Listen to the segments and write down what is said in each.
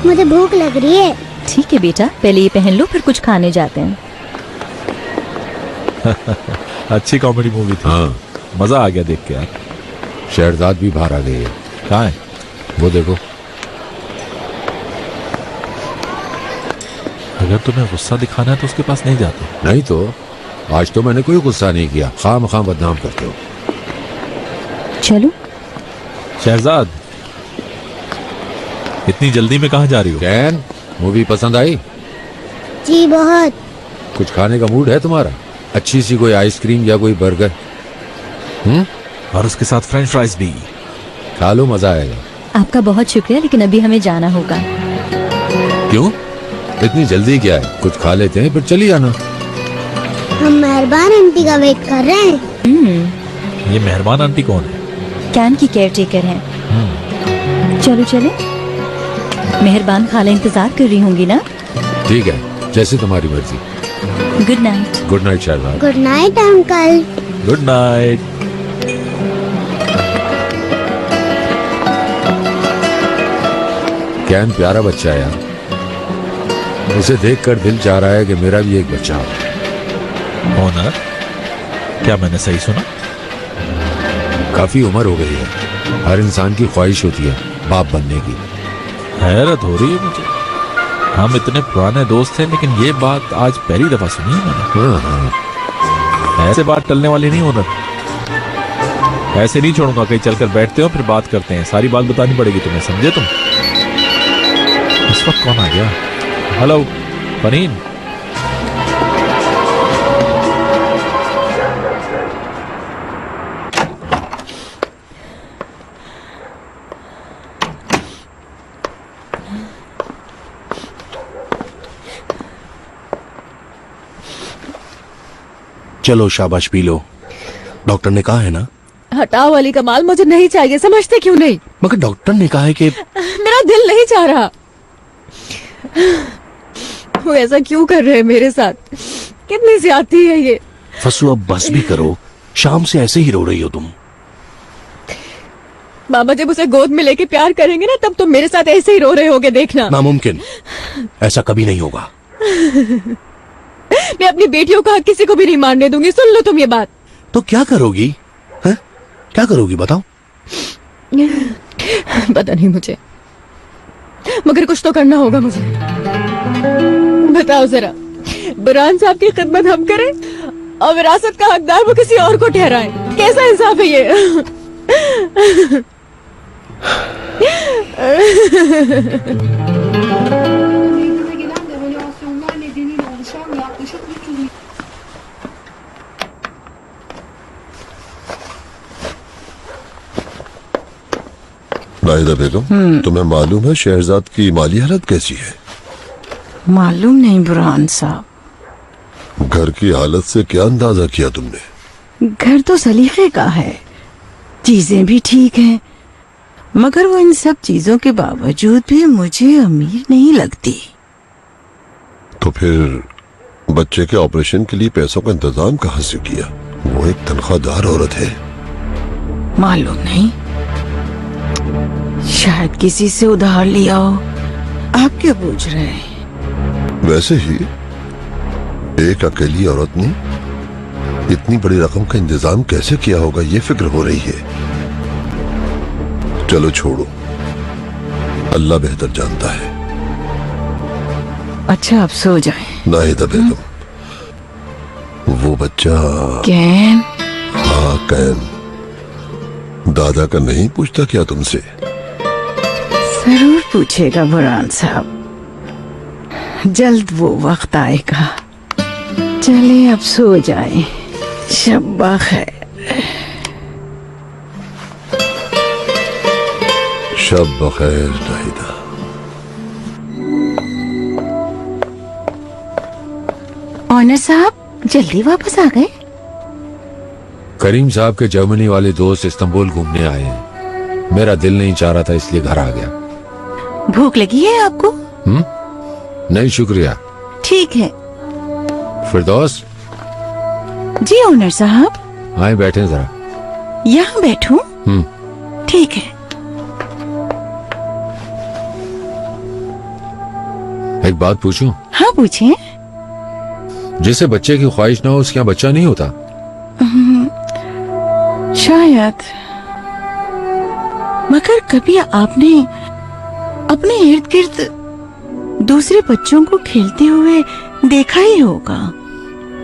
मुझे भूख लग रही है। ठीक है बेटा, पहले ये पहन लो, फिर कुछ खाने जाते हैं। अच्छी कॉमेडी मूवी थी। हाँ, मजा आ गया देख के यार। शहरजाद भी बाहर आ गई है। कहाँ है? वो देखो। अगर तुम्हें गुस्सा दिखाना है तो उसके पास नहीं जाते। नहीं तो आज तो मैंने कोई गुस्सा नहीं किया। खाम बदनाम करते हो। चलो। शहजाद, इतनी जल्दी में कहाँ जा रही हो? कैन, मूवी पसंद आई? जी बहुत। कुछ खाने का मूड है तुम्हारा? अच्छी सी कोई आइसक्रीम या कोई बर्गर? और उसके साथ फ्रेंच फ्राइज भी। खा लो, मजा आएगा। आपका बहुत शुक्रिया, लेकिन अभी हमें जाना होगा। क्यों? इतनी जल्दी क्या है? कुछ खा लेते हैं फिर चली जाना। हम मेहरबान आंटी का वेट कर रहे हैं। ये मेहरबान आंटी कौन है? कैन की केयर टेकर हैं। चलो चले। मेहरबान खाला इंतजार कर रही होंगी ना? ठीक है, जैसे तुम्हारी मर्जी। Good night. Good night Shahzad. Good night uncle. Good night. कैन प्यारा बच्चा है यार। उसे देखकर दिल चाह रहा है कि मेरा भी एक बच्चा हो। होना? क्या मैंने सही सुना? काफी उम्र हो गई है, हर इंसान की ख्वाहिश होती है बाप बनने की। हैरत हो रही है मुझे। हम इतने पुराने दोस्त थे, लेकिन ये बात आज पहली दफा सुनी है मैंने। हाँ। ऐसे बात टलने वाली नहीं होना। ऐसे नहीं छोड़ूंगा, कहीं चलकर बैठते हो फिर बात करते हैं। सारी बात बतानी पड़ेगी तुम्हें, समझे तुम? इस वक्त कौन आ गया? हेलो फरीन। चलो शाबाश पी लो। डॉक्टर ने कहा है ना? हटाओ वाली कमाल, मुझे नहीं चाहिए। समझते क्यों नहीं? मगर डॉक्टर ने कहा है कि मेरा दिल नहीं चाह रहा। वो ऐसा क्यों कर रहे हैं मेरे साथ? कितनी ज्यादती है ये। फसू अब बस भी करो, शाम से ऐसे ही रो रही हो तुम। बाबा जब उसे गोद में लेके प्यार करेंगे ना, तब तुम मेरे साथ ऐसे ही रो रहे होगे, देखना। नामुमकिन, ऐसा कभी नहीं होगा। मैं अपनी बेटियों का हक किसी को भी नहीं मारने दूंगी। सुन लो तुम ये बात। तो क्या करोगी? हैं? क्या करोगी बताओ? पता नहीं मुझे, मगर कुछ तो करना होगा मुझे। बताओ जरा, बुरहान साहब की खिदमत हम करें और विरासत का हकदार वो किसी और को ठहराएं? कैसा इंसाफ है ये? नाहिदा बेगम, तुम्हें मालूम है शहरजाद की माली हालत कैसी है? मालूम नहीं बुरहान साहब। घर की हालत से क्या अंदाजा किया तुमने? घर तो सलीके का है, चीजें भी ठीक हैं, मगर वो इन सब चीजों के बावजूद भी मुझे अमीर नहीं लगती। तो फिर बच्चे के ऑपरेशन के लिए पैसों का इंतजाम कहाँ से किया? वो एक तनख्वाहदार औरत है। मालूम नहीं, शायद किसी से उधार लिया हो। आप क्या पूछ रहे हैं? वैसे ही एक अकेली औरत ने इतनी बड़ी रकम का इंतजाम कैसे किया होगा, ये फिक्र हो रही है। चलो छोड़ो, अल्लाह बेहतर जानता है। अच्छा अब सो जाए। नाहिदा बेगम, वो बच्चा कैन? हाँ कैन। दादा का नहीं पूछता क्या तुमसे? जरूर पूछेगा बुरहान साहब, जल्द वो वक्त आएगा। चले अब सो जाए। शब्बा खैर। शब बखैर नाहिदा। ऑनर साहब जल्दी वापस आ गए? करीम साहब के जर्मनी वाले दोस्त इस्तांबुल घूमने आए हैं। मेरा दिल नहीं चाह रहा था, इसलिए घर आ गया। भूख लगी है आपको? नहीं शुक्रिया। ठीक है। फिरदौस। जी ऑनर साहब। आए बैठे जरा। यहाँ बैठूं? ठीक है। एक बात पूछूं? हाँ पूछें। जिसे बच्चे की ख्वाहिश ना हो उसके यहाँ बच्चा नहीं होता? शायद, मगर कभी आपने अपने इर्द गिर्द दूसरे बच्चों को खेलते हुए देखा ही होगा।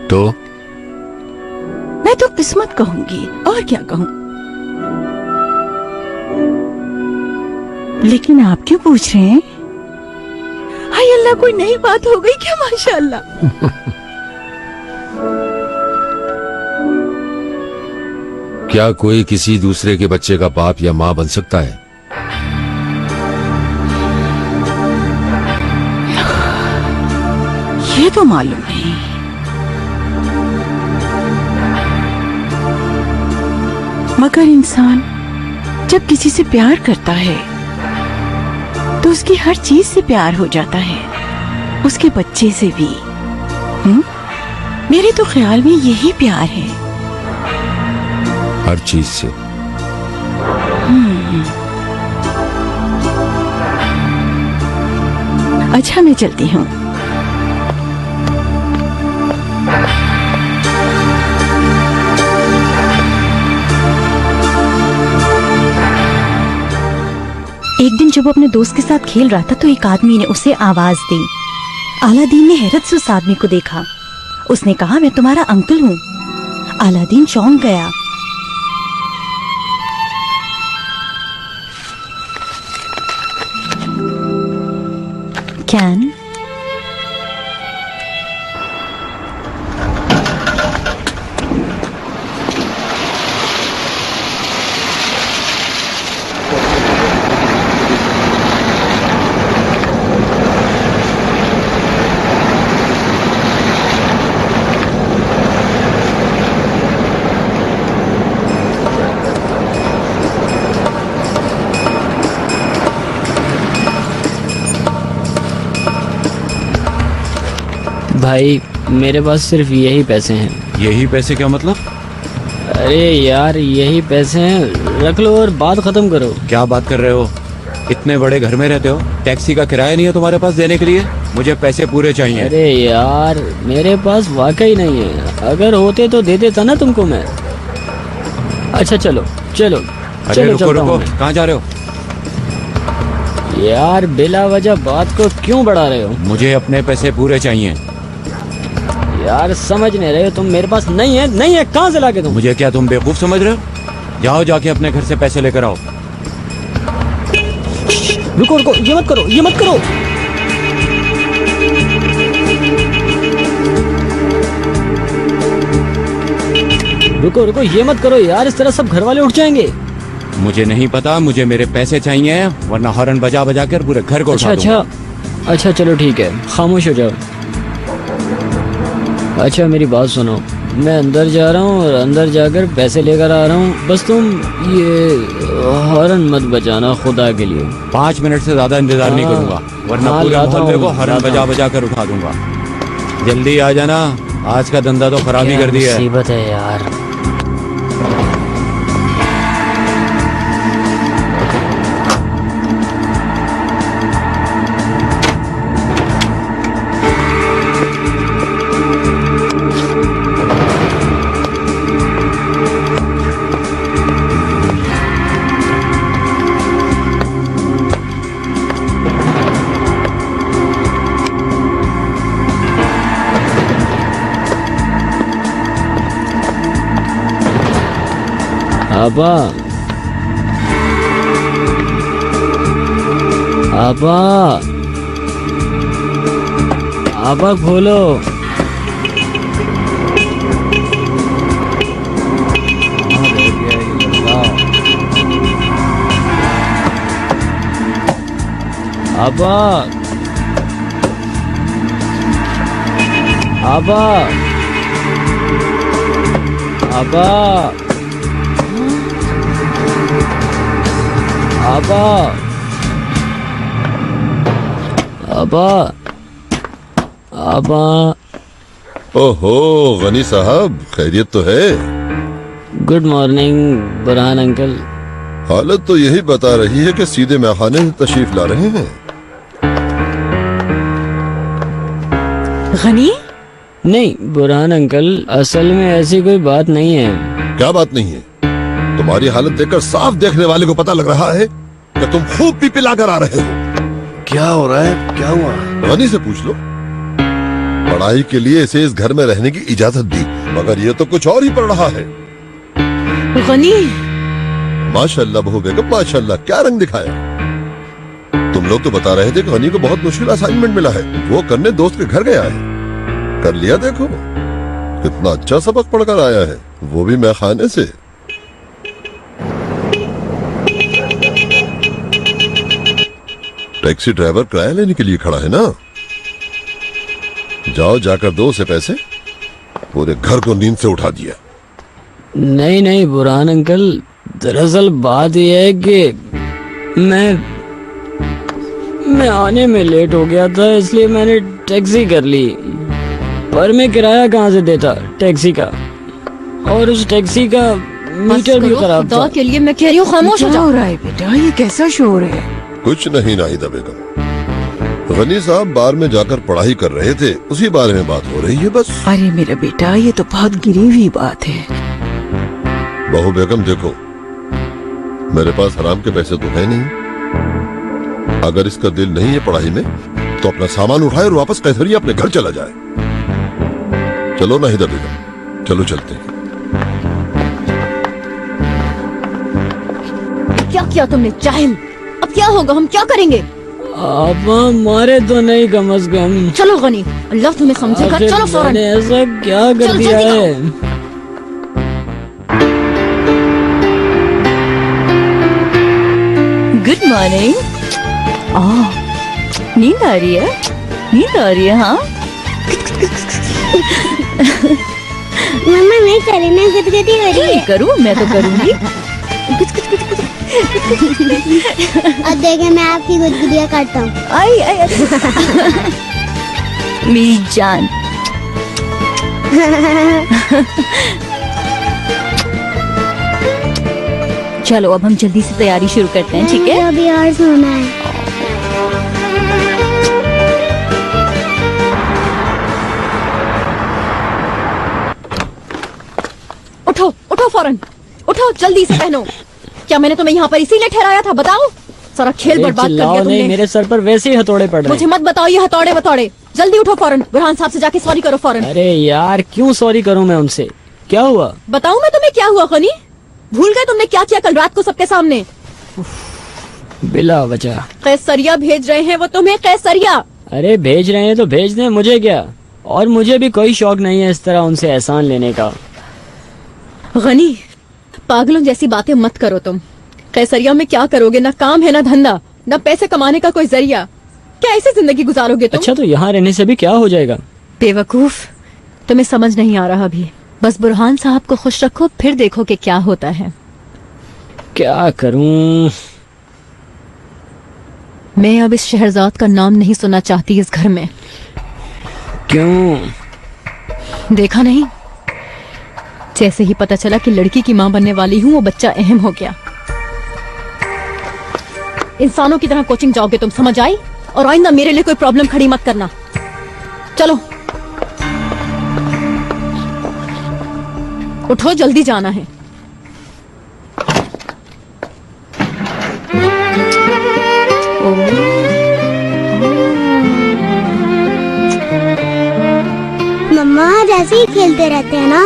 तो मैं तो किस्मत कहूंगी, और क्या कहूं। लेकिन आप क्यों पूछ रहे हैं? हाय अल्लाह, कोई नई बात हो गई क्या? माशाअल्लाह। क्या कोई किसी दूसरे के बच्चे का बाप या माँ बन सकता है? ये तो मालूम नहीं। मगर इंसान जब किसी से प्यार करता है तो उसकी हर चीज से प्यार हो जाता है, उसके बच्चे से भी। मेरे तो ख्याल में यही प्यार है, हर चीज से। अच्छा मैं चलती हूँ। एक दिन जब वो अपने दोस्त के साथ खेल रहा था तो एक आदमी ने उसे आवाज दी। अलादीन ने हैरत से उस आदमी को देखा। उसने कहा, मैं तुम्हारा अंकल हूँ। अलादीन चौंक गया। कैन भाई मेरे पास सिर्फ यही पैसे हैं। यही पैसे क्या मतलब? अरे यार यही पैसे हैं, रख लो और बात खत्म करो। क्या बात कर रहे हो? इतने बड़े घर में रहते हो, टैक्सी का किराया नहीं है तुम्हारे पास देने के लिए? मुझे पैसे पूरे चाहिए। अरे यार मेरे पास वाकई नहीं है, अगर होते तो दे देता ना तुमको मैं। अच्छा चलो चलो अरे चलो, रुको चलता रुको, हूँ मैं। कहाँ जा रहे हो? यार बिला वजह बात को क्यों बढ़ा रहे हो? मुझे अपने पैसे पूरे चाहिए। यार समझ नहीं रहे हो तुम, मेरे पास नहीं है। नहीं है कहाँ से लाके दूं? मुझे क्या तुम बेवकूफ समझ रहे हो? जाओ जाके अपने घर से पैसे लेकर आओ। रुको रुको, ये मत करो, ये मत करो। रुको रुको, ये मत करो यार, इस तरह सब घर वाले उठ जाएंगे। मुझे नहीं पता, मुझे मेरे पैसे चाहिए, वरना हॉर्न बजा बजा कर पूरे घर को उठा दूंगा। अच्छा चलो ठीक है, खामोश हो जाओ। अच्छा मेरी बात सुनो, मैं अंदर जा रहा हूँ और अंदर जाकर पैसे लेकर आ रहा हूँ, बस तुम ये हॉर्न मत बजाना खुदा के लिए। 5 मिनट से ज्यादा इंतजार नहीं करूंगा, वरना पूरे मोहल्ले को हॉर्न बजा बजा कर उठा दूंगा। जल्दी आ जाना, आज का धंधा तो खराब ही कर दिया है। मुसीबत है यार। आबा आबा आबा खोलो। आबा आबा आबा आबा आबा आबा। ओहो गनी साहब, खैरियत तो है? Good morning Burhan uncle. हालत तो यही बता रही है कि सीधे मैखाने से तशरीफ ला रहे हैं। गनी, नहीं बुरहान अंकल, असल में ऐसी कोई बात नहीं है। क्या बात नहीं है? तुम्हारी हालत देखकर साफ देखने वाले को पता लग रहा है कि तुम खूब पी पिला कर आ रहे हो। क्या हो रहा है? क्या हुआ? गनी से पूछ लो। पढ़ाई के लिए इसे इस घर में रहने की इजाजत दी, मगर ये तो कुछ और ही पढ़ रहा है। गनी, माशाल्लाह बहू बेगम, माशाल्लाह, क्या रंग दिखाया। तुम लोग तो बता रहे थे कि गनी को बहुत मुश्किल असाइनमेंट मिला है, वो करने दोस्त के घर गया है। कर लिया? देखो कितना अच्छा सबक पढ़कर आया है, वो भी मैं खाने से। टैक्सी ड्राइवर किराया लेने के लिए खड़ा है ना। जाओ, जाकर दो उसे पैसे। पूरे घर को नींद से उठा दिया। नहीं नहीं बुरहान अंकल, दरअसल बात यह है कि मैं आने में लेट हो गया था, इसलिए मैंने टैक्सी कर ली। पर मैं किराया कहाँ से देता टैक्सी का, और उस टैक्सी का मीटर भी खराब था। के लिए मैं कह रही हूँ, खामोश हो क्या हो जाओ। रहा है बेटा? ये कैसा शोर है? कुछ नहीं नाहिदा बेगम, गनी साहब बार में जाकर पढ़ाई कर रहे थे, उसी बारे में बात हो रही है बस। अरे मेरा बेटा, ये तो बहुत गिरी हुई बात है। बहू बेगम देखो, मेरे पास हराम के पैसे तो है नहीं। अगर इसका दिल नहीं है पढ़ाई में तो अपना सामान उठाए और वापस कैथरिया अपने घर चला जाए। चलो नाहिदा बेगम, चलो चलते हैं। क्या किया तुमने जाहिल? अब क्या होगा? हम क्या करेंगे? आप मारे तो नहीं कम से कम। चलो गनी, अल्लाह तुम्हें समझेगा। आखिर चलो फौरन। मैंने ऐसा क्या कर चलो, दिया जल्दी है? Good morning. नींद आ रही है? नींद आ रही है? हाँ, मम्मा नहीं करी ना, गदगदी हो रही नहीं है। करूँ? मैं तो करूँगी। अब देखे मैं आपकी गुदगुदियाँ काटता हूँ। आई आई आई। मेरी जान। चलो अब हम जल्दी से तैयारी शुरू करते हैं, ठीक है? अभी और सोना है। उठो उठो फौरन, उठो जल्दी से पहनो। क्या मैंने तुम्हें यहाँ पर इसीलिए ठहराया था? बताओ। सारा खेल अरे बर्बाद कर चिल्लाओ दिया नहीं, तुमने। मेरे सर पर वैसे ही हथौड़े पड़ रहे मुझे हैं। मत बताओ ये हथौड़े वथौड़े। जल्दी उठो फौरन, बुरहान साहब से जाके सॉरी करो फौरन। अरे यार, क्यों सॉरी करूं मैं उनसे? क्या हुआ? बताऊं मैं तुम्हें क्या हुआ गनी? भूल गए तुमने क्या किया कल रात को सबके सामने? बिला वजह। कैसरिया भेज रहे हैं वो तुम्हें, कैसरिया। अरे भेज रहे हैं तो भेज दें, मुझे क्या। और मुझे भी कोई शौक नहीं है इस तरह उनसे एहसान लेने का। गनी, पागलों जैसी बातें मत करो तुम। कैसरिया में क्या करोगे? ना काम है, ना धंधा, ना पैसे कमाने का कोई जरिया। क्या ऐसी जिंदगी गुजारोगे तुम? अच्छा, तो यहाँ रहने से भी क्या हो जाएगा? बेवकूफ, तुम्हें समझ नहीं आ रहा अभी। बस बुरहान साहब को खुश रखो, फिर देखो कि क्या होता है। क्या करूं? मैं अब इस शहरजाद का नाम नहीं सुनना चाहती इस घर में। क्यों? देखा नहीं, जैसे ही पता चला कि लड़की की मां बनने वाली हूँ, वो बच्चा अहम हो गया। इंसानों की तरह कोचिंग जाओगे तुम, समझ आई? और आइंदा मेरे लिए कोई प्रॉब्लम खड़ी मत करना। चलो उठो, जल्दी जाना है। मम्मा आज ऐसे ही खेलते रहते हैं ना।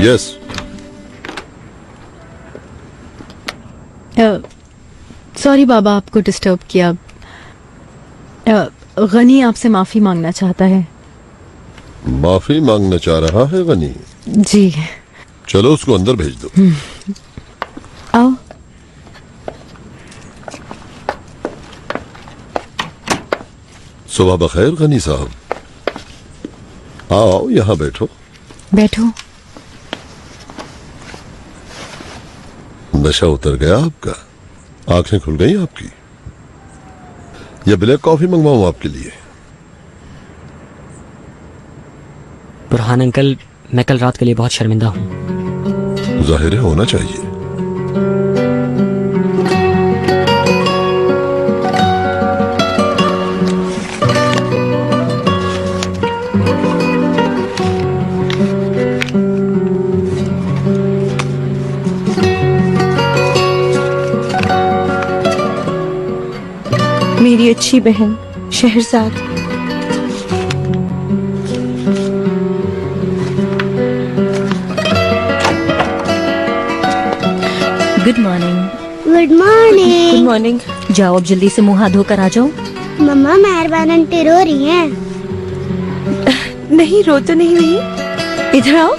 यस। सॉरी बाबा, आपको डिस्टर्ब किया। गनी आपसे माफी मांगना चाहता है। माफी मांगना चाह रहा है गनी? जी। चलो उसको अंदर भेज दो। आओ। सुबह बखैर गनी साहब। आओ यहाँ बैठो। बैठो। नशा उतर गया आपका? आंखें खुल गई आपकी? या ब्लैक कॉफी मंगवाऊं आपके लिए? बुरहान अंकल, मैं कल रात के लिए बहुत शर्मिंदा हूँ। जाहिर है होना चाहिए। मेरी अच्छी बहन Shahrzad. Good morning. Good morning. Good morning. जाओ अब जल्दी से मुंह हाथ धोकर आ जाओ। मम्मा मेहरबान आंटी रो रही हैं। नहीं, रो तो नहीं। इधर आओ।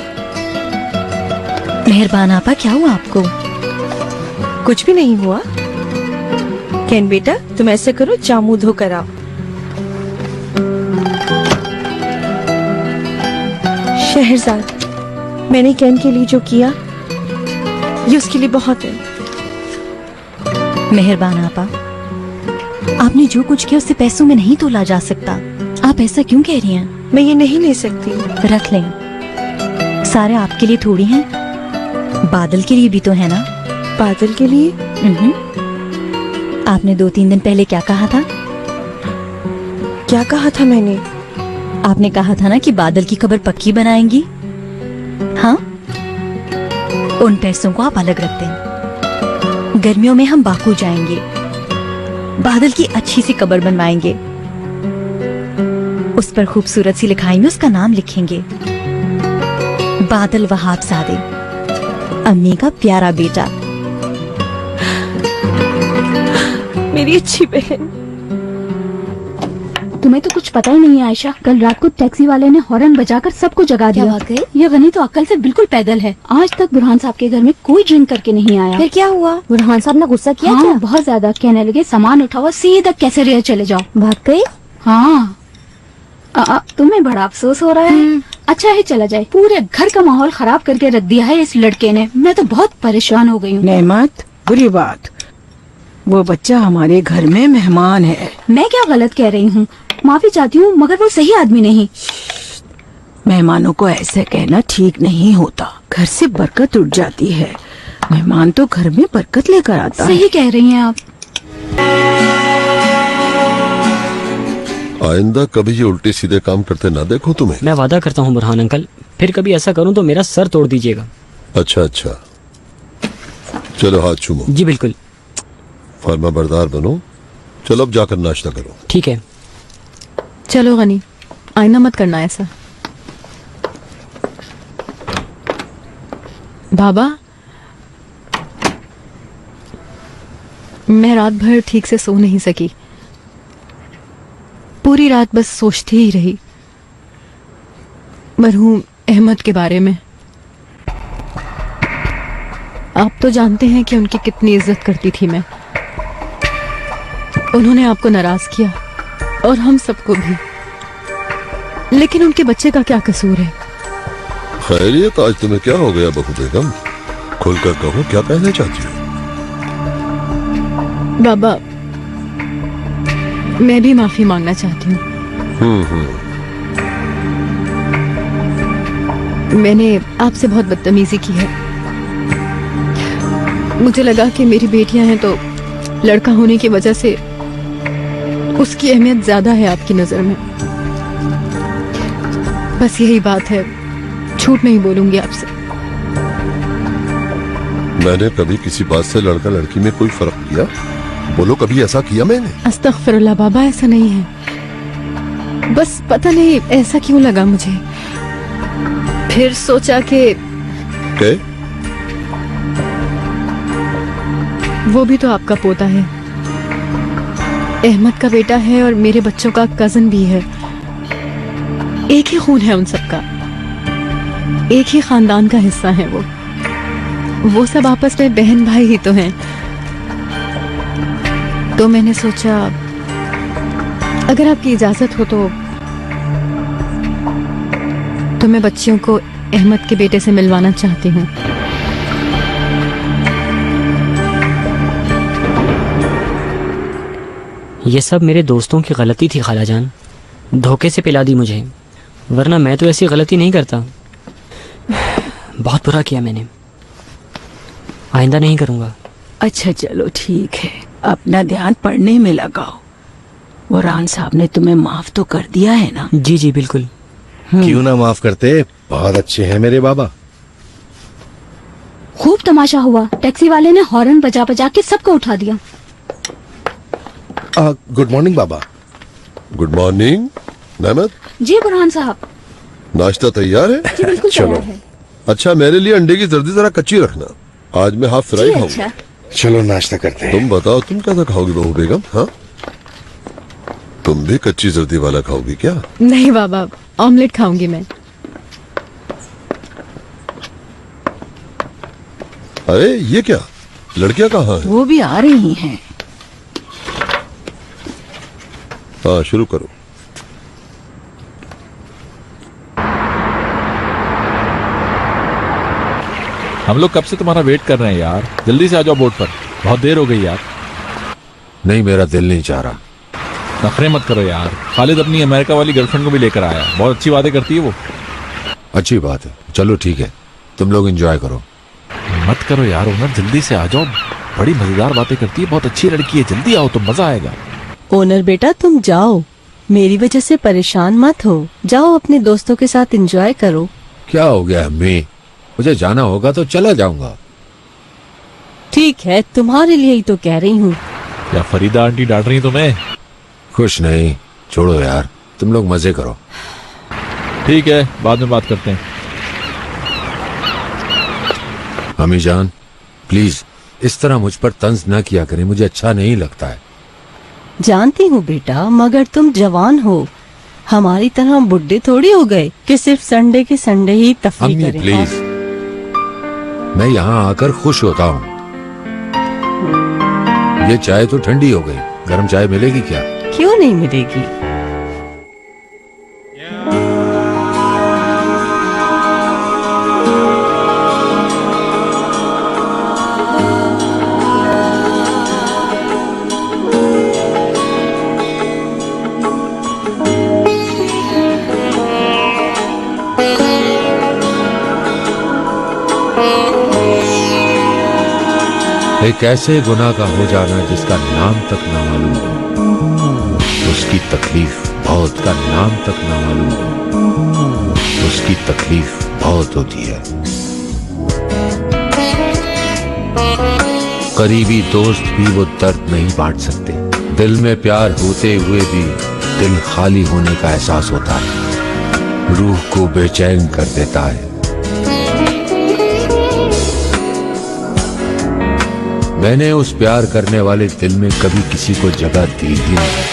मेहरबान आपा, क्या हुआ आपको? कुछ भी नहीं हुआ। केन बेटा, तुम ऐसे करो, जा मुंह धोकर आओ। शहरजाद, मैंने केन के लिए जो किया ये उसके लिए बहुत है। मेहरबान आपा, आपने जो कुछ किया उससे पैसों में नहीं तोला जा सकता। आप ऐसा क्यों कह रही हैं? मैं ये नहीं ले सकती। रख लें, सारे आपके लिए थोड़ी हैं, बादल के लिए भी तो है ना। बादल के लिए? आपने 2-3 दिन पहले क्या कहा था? क्या कहा था मैंने? आपने कहा था ना कि बादल की खबर पक्की बनाएंगी। हाँ, उन पैसों को आप अलग रख दें। गर्मियों में हम बाकू जाएंगे, बादल की अच्छी सी कब्र बनवाएंगे, उस पर खूबसूरत सी लिखाई में उसका नाम लिखेंगे, बादल वहाब सादे, अम्मी का प्यारा बेटा। मेरी अच्छी बहन। तुम्हें तो कुछ पता ही नहीं है आयशा, कल रात को टैक्सी वाले ने हॉर्न बजाकर सबको जगा दिया। वाकई? ये गनी तो अक्ल से बिल्कुल पैदल है। आज तक बुरहान साहब के घर में कोई ड्रिंक करके नहीं आया। फिर क्या हुआ? बुरहान साहब ने गुस्सा किया? हाँ, बहुत ज्यादा। कहने लगे सामान उठाओ, सीधा कैसे रिया चले जाओ। वाकई? हाँ। तुम्हें बड़ा अफसोस हो रहा है। अच्छा है चला जाए, पूरे घर का माहौल खराब करके रख दिया है इस लड़के ने। मैं तो बहुत परेशान हो गई हूँ। नेमत, बुरी बात, वो बच्चा हमारे घर में मेहमान है। मैं क्या गलत कह रही हूँ? माफी चाहती हूँ, मगर वो सही आदमी नहीं। मेहमानों को ऐसे कहना ठीक नहीं होता, घर से बरकत उठ जाती है। मेहमान तो घर में बरकत लेकर आता है। सही कह रही हैं आप। आइंदा कभी ये उल्टे सीधे काम करते ना देखो तुम्हें। मैं वादा करता हूँ बुरहान अंकल, फिर कभी ऐसा करूँ तो मेरा सर तोड़ दीजिएगा। अच्छा, चलो हाथ चूमो। जी बिल्कुल। फर्मा बरदार बनो। चलो अब जाकर नाश्ता करो। ठीक है। चलो गनी, आईना मत करना ऐसा। बाबा, मैं रात भर ठीक से सो नहीं सकी। पूरी रात बस सोचती ही रही मरहूम अहमद के बारे में। आप तो जानते हैं कि उनकी कितनी इज्जत करती थी मैं। उन्होंने आपको नाराज किया और हम सबको भी, लेकिन उनके बच्चे का क्या कसूर है? खैरियत, आज तुम्हें क्या हो गया बहू बेगम? खुलकर कहो, क्या कहना चाहती हो? बाबा, मैं भी माफी मांगना चाहती हूँ। मैंने आपसे बहुत बदतमीजी की है। मुझे लगा कि मेरी बेटियां हैं तो लड़का होने की वजह से उसकी अहमियत ज्यादा है आपकी नजर में। बस यही बात है, झूठ नहीं बोलूंगी आपसे। मैंने कभी किसी बात से लड़का लड़की में कोई फर्क किया? बोलो, कभी ऐसा किया मैंने? अस्तगफिरुल्लाह बाबा, ऐसा नहीं है। बस पता नहीं ऐसा क्यों लगा मुझे। फिर सोचा कि वो भी तो आपका पोता है, अहमद का बेटा है और मेरे बच्चों का कजन भी है। एक ही खून है उन सबका, एक ही खानदान का हिस्सा है वो सब आपस में बहन भाई ही तो हैं। तो मैंने सोचा अगर आपकी इजाजत हो तो मैं बच्चियों को अहमद के बेटे से मिलवाना चाहती हूँ। ये सब मेरे दोस्तों की गलती थी खालाजान, धोखे से पिला दी मुझे, वरना मैं तो ऐसी गलती नहीं करता। बहुत बुरा किया मैंने, आइंदा नहीं करूँगा। अच्छा चलो ठीक है, अपना ध्यान पढ़ने में लगाओ। बुरहान साहब ने तुम्हें माफ तो कर दिया है ना? जी जी बिल्कुल। क्यों ना माफ करते, बहुत अच्छे हैं मेरे बाबा। खूब तमाशा हुआ, टैक्सी वाले ने हॉर्न बजा बजा के सबको उठा दिया। गुड मॉर्निंग बाबा। गुड मॉर्निंग नेमत। जी बुरहान साहब। नाश्ता तैयार है? जी बिल्कुल तैयार है। अच्छा, मेरे लिए अंडे की जर्दी जरा कच्ची रखना, आज मैं हाफ फ्राई जी खाऊंगा। अच्छा। चलो नाश्ता करते हैं। तुम बताओ, तुम क्या खाओगी बहू बेगम? हाँ, तुम भी कच्ची जर्दी वाला खाओगी क्या? नहीं बाबा, ऑमलेट खाऊंगी मैं। अरे ये क्या, लड़कियां कहाँ हैं? वो भी आ रही हैं। हाँ शुरू करो। हम लोग कब से तुम्हारा वेट कर रहे हैं यार, जल्दी से आ जाओ बोर्ड पर, बहुत देर हो गई यार। नहीं, मेरा दिल नहीं चाह रहा। नखरे मत करो यार, खालिद अपनी अमेरिका वाली गर्लफ्रेंड को भी लेकर आया, बहुत अच्छी बातें करती है वो। अच्छी बात है, चलो ठीक है, तुम लोग एंजॉय करो। मत करो यार ओनर, जल्दी से आ जाओ, बड़ी मजेदार बातें करती है, बहुत अच्छी लड़की है, जल्दी आओ, तो मजा आएगा। ओनर बेटा तुम जाओ, मेरी वजह से परेशान मत हो, जाओ अपने दोस्तों के साथ एंजॉय करो। क्या हो गया अम्मी, मुझे जाना होगा तो चला जाऊंगा। ठीक है, तुम्हारे लिए ही तो कह रही हूँ। क्या फरीदा आंटी डांट रही तुम्हें? खुश नहीं, छोड़ो यार, तुम लोग मजे करो। ठीक है, बाद में बात करते हैं। अम्मी जान प्लीज इस तरह मुझ पर तंज न किया करें, मुझे अच्छा नहीं लगता है। जानती हूँ बेटा, मगर तुम जवान हो, हमारी तरह बुढ़े थोड़ी हो गए कि सिर्फ संडे के संडे ही तफरीह अम्मी करें। प्लीज, मैं यहाँ आकर खुश होता हूँ। ये चाय तो ठंडी हो गई, गर्म चाय मिलेगी क्या? क्यों नहीं मिलेगी? एक ऐसे गुनाह का हो जाना जिसका नाम तक ना मालूम हो, उसकी तकलीफ बहुत का नाम तक ना मालूम हो, उसकी तकलीफ बहुत होती है। करीबी दोस्त भी वो दर्द नहीं बांट सकते, दिल में प्यार होते हुए भी दिल खाली होने का एहसास होता है, रूह को बेचैन कर देता है। मैंने उस प्यार करने वाले दिल में कभी किसी को जगह दी ही नहीं।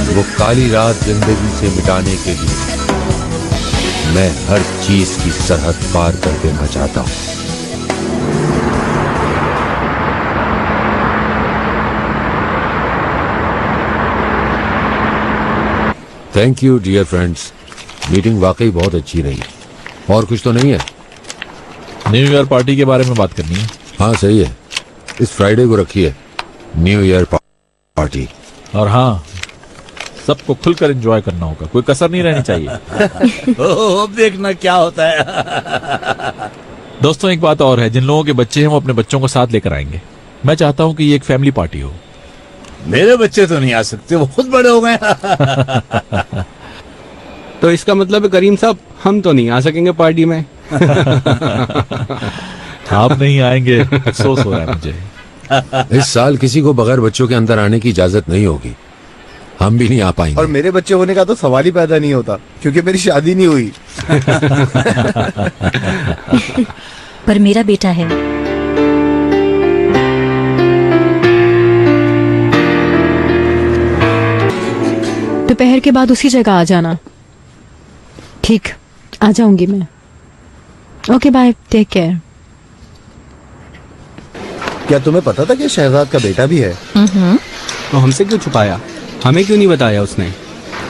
वो काली रात जिंदगी से मिटाने के लिए मैं हर चीज की सरहद पार कर देना चाहता हूं। Thank you dear friends, meeting वाकई बहुत अच्छी रही। और कुछ तो नहीं है? न्यू ईयर पार्टी के बारे में बात करनी है। हाँ सही है, इस फ्राइडे को रखिए न्यू ईयर पार्टी। और हाँ, सबको खुलकर एंजॉय करना होगा, कोई कसर नहीं रहनी चाहिए। अब देखना क्या होता है। दोस्तों एक बात और है, जिन लोगों के बच्चे हैं वो अपने बच्चों को साथ लेकर आएंगे। मैं चाहता हूँ कि ये एक फैमिली पार्टी हो। मेरे बच्चे तो नहीं आ सकते, वो खुद बड़े हो गए। तो इसका मतलब है करीम साहब, हम तो नहीं आ सकेंगे पार्टी में। आप नहीं आएंगे, अफसोस हो रहा है मुझे। इस साल किसी को बगैर बच्चों के अंदर आने की इजाजत नहीं होगी, हम भी नहीं आ पाएंगे। और मेरे बच्चे होने का तो सवाल ही पैदा नहीं होता, क्योंकि मेरी शादी नहीं हुई। पर मेरा बेटा है। दोपहर के बाद उसी जगह आ जाना। ठीक, आ जाऊंगी मैं। Okay bye, take care. क्या तुम्हें पता था कि शहजाद का बेटा भी है? तो हमसे क्यों छुपाया? हमें क्यों नहीं बताया उसने?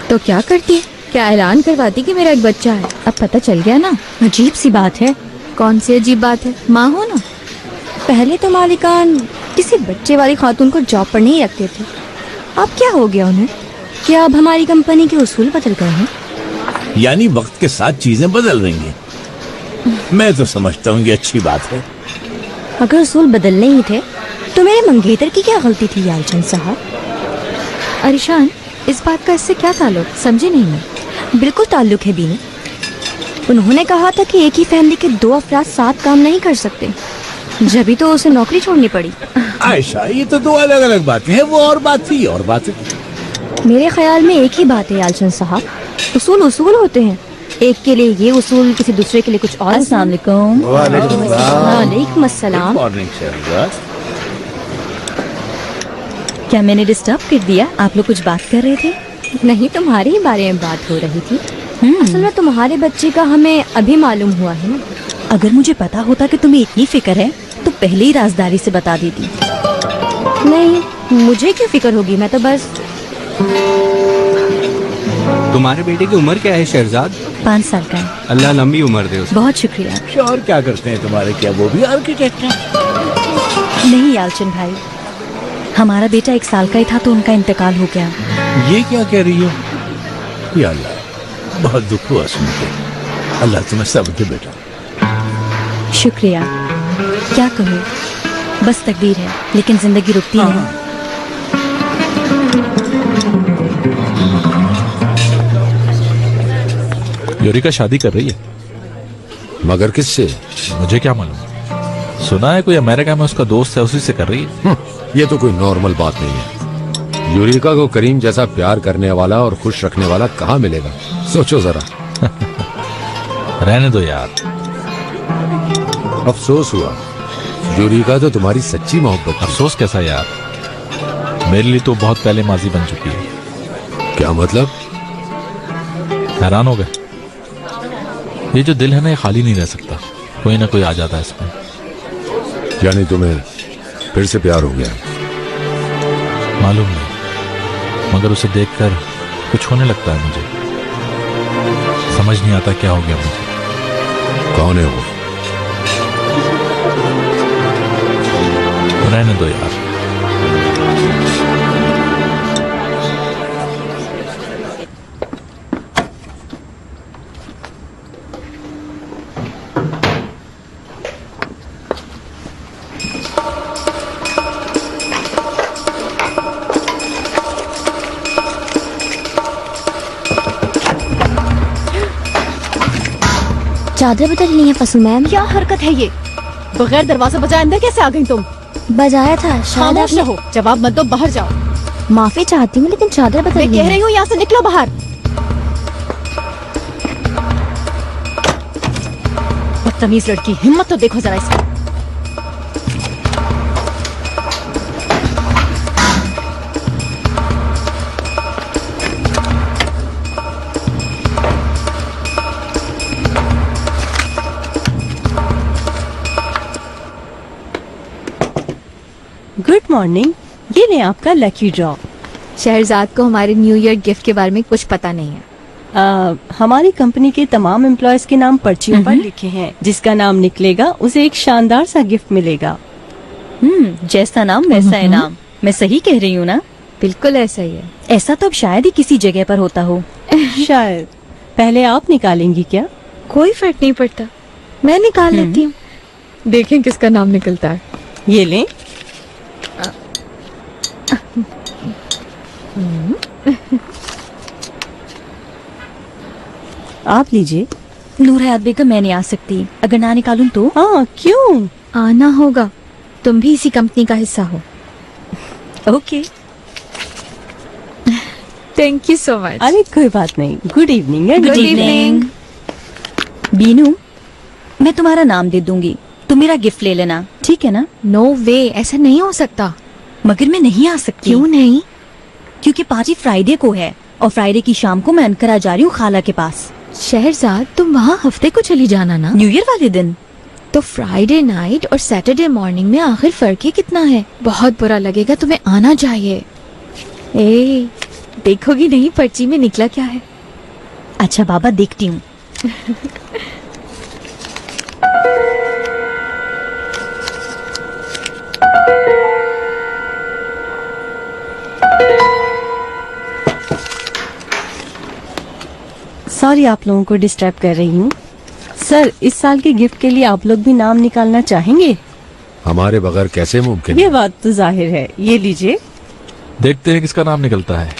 तो क्या करती है, क्या ऐलान करवाती कि मेरा एक बच्चा है? अब पता चल गया ना। अजीब सी बात है। कौन सी अजीब बात है? माँ हो ना। पहले तो मालिकान किसी बच्चे वाली खातून को जॉब पर नहीं रखते थे, अब क्या हो गया उन्हें? क्या अब हमारी कंपनी के उसूल बदल गए हैं? यानी वक्त के साथ चीजें बदल रही हैं। मैं तो समझता हूँ ये अच्छी बात है। अगर उसूल बदलने ही थे तो मेरे मंगेतर की क्या गलती थी यालचंद साहब? अरिशान, इस बात का इससे क्या ताल्लुक? समझी नहीं मैं। बिल्कुल ताल्लुक है बीनू। उन्होंने कहा था कि एक ही फैमिली के 2 अफराद साथ काम नहीं कर सकते, जभी तो उसे नौकरी छोड़नी पड़ी। आयशा, ये तो 2 अलग अलग बातें हैं। वो और बात थी, और बात है। मेरे ख्याल में एक ही बात है यालचंद साहब, उसूल उसूल होते हैं। एक के लिए ये उसूल, किसी दूसरे के लिए कुछ और। अस्सलाम वालेकुम। वालेकुम अस्सलाम। मॉर्निंग शहजाद। क्या मैंने डिस्टर्ब कर दिया? आप लोग कुछ बात कर रहे थे? नहीं, तुम्हारे ही बारे में बात हो रही थी। असल में तुम्हारे बच्चे का हमें अभी मालूम हुआ है ना। अगर मुझे पता होता कि तुम्हें इतनी फिक्र है तो पहले ही राजदारी से बता देती। नहीं, मुझे क्यों फिक्र होगी, मैं तो बस। तुम्हारे बेटे की उम्र क्या है शहजाद? 5 साल का है। अल्लाह लंबी उम्र दे उसे। बहुत शुक्रिया। शौहर क्या करते हैं तुम्हारे? क्या वो भी आर्किटेक्ट हैं? नहीं यालचंद भाई, हमारा बेटा 1 साल का ही था तो उनका इंतकाल हो गया। ये क्या कह रही हो? या अल्लाह, बहुत दुख हुआ सुन के। अल्लाह तुम्हें सब दे बेटा। शुक्रिया। क्या कहूँ, बस तकदीर है, लेकिन जिंदगी रुकती नहीं। यूरिका शादी कर रही है। मगर किससे? मुझे क्या मालूम, सुना है कोई अमेरिका में उसका दोस्त है, उसी से कर रही है। ये तो कोई नॉर्मल बात नहीं है। यूरिका को करीम जैसा प्यार करने वाला और खुश रखने वाला कहाँ मिलेगा? सोचो जरा। रहने दो यार। अफसोस हुआ, यूरिका तो तुम्हारी सच्ची मोहब्बत। अफसोस कैसा यार, मेरे लिए तो बहुत पहले माजी बन चुकी है। क्या मतलब? हैरान हो गए। ये जो दिल है ना, ये खाली नहीं रह सकता, कोई ना कोई आ जाता है इसमें। यानी तुम्हें फिर से प्यार हो गया? मालूम नहीं, मगर उसे देखकर कुछ होने लगता है मुझे। समझ नहीं आता क्या हो गया मुझे। कौन है वो? रहने दो यार। चादर बदल ली है फसू मैम। क्या हरकत है ये? बगैर दरवाजा बजाए अंदर कैसे आ गई तुम? बजाया था शायद। खामोश रहो, जवाब मत दो, बाहर जाओ। माफी चाहती हूँ लेकिन चादर बदल मैं कह रही हूँ यहाँ से निकलो बाहर। बदतमीज लड़की, हिम्मत तो देखो जरा इसकी। गुड मॉर्निंग, ये ले आपका लकी ड्रॉ। शहरजाद को हमारे न्यू ईयर गिफ्ट के बारे में कुछ पता नहीं है। हमारी कंपनी के तमाम एम्प्लॉयज के नाम पर्चियों पर लिखे हैं। जिसका नाम निकलेगा उसे एक शानदार सा गिफ्ट मिलेगा। जैसा नाम वैसा इनाम। मैं सही कह रही हूँ ना? बिल्कुल ऐसा ही है। ऐसा तो अब शायद ही किसी जगह पर होता हो। शायद। पहले आप निकालेंगी क्या? कोई फर्क नहीं पड़ता, मैं निकाल लेती हूँ। देखें किसका नाम निकलता है। ये लें। आप लीजिए। नूर हयात बेगम, मैं नहीं आ सकती। अगर ना निकालूं तो? हाँ, क्यों? आना होगा, तुम भी इसी कंपनी का हिस्सा हो। Okay, thank you so much. अरे कोई बात नहीं। Good evening. Good evening. Binu, मैं तुम्हारा नाम दे दूंगी, तुम मेरा गिफ्ट ले लेना, ठीक है ना? नो वे, ऐसा नहीं हो सकता। मगर मैं नहीं आ सकती। क्यों नहीं? क्योंकि पार्टी फ्राइडे को है और फ्राइडे की शाम को मैं अनकरा जा रही हूँ खाला के पास। शहरजाद, तुम वहाँ हफ्ते को चली जाना ना। न्यू ईयर वाले दिन। तो फ्राइडे नाइट और सैटरडे मॉर्निंग में आखिर फर्क ही कितना है? बहुत बुरा लगेगा, तुम्हें आना चाहिए। ए, देखोगी नहीं पर्ची में निकला क्या है? अच्छा बाबा, देखती हूँ। सॉरी आप लोगों को डिस्टर्ब कर रही हूँ। सर, इस साल के गिफ्ट के लिए आप लोग भी नाम निकालना चाहेंगे? हमारे बगैर कैसे मुमकिन ये है? बात तो जाहिर है। ये लीजिए। देखते हैं किसका नाम निकलता है।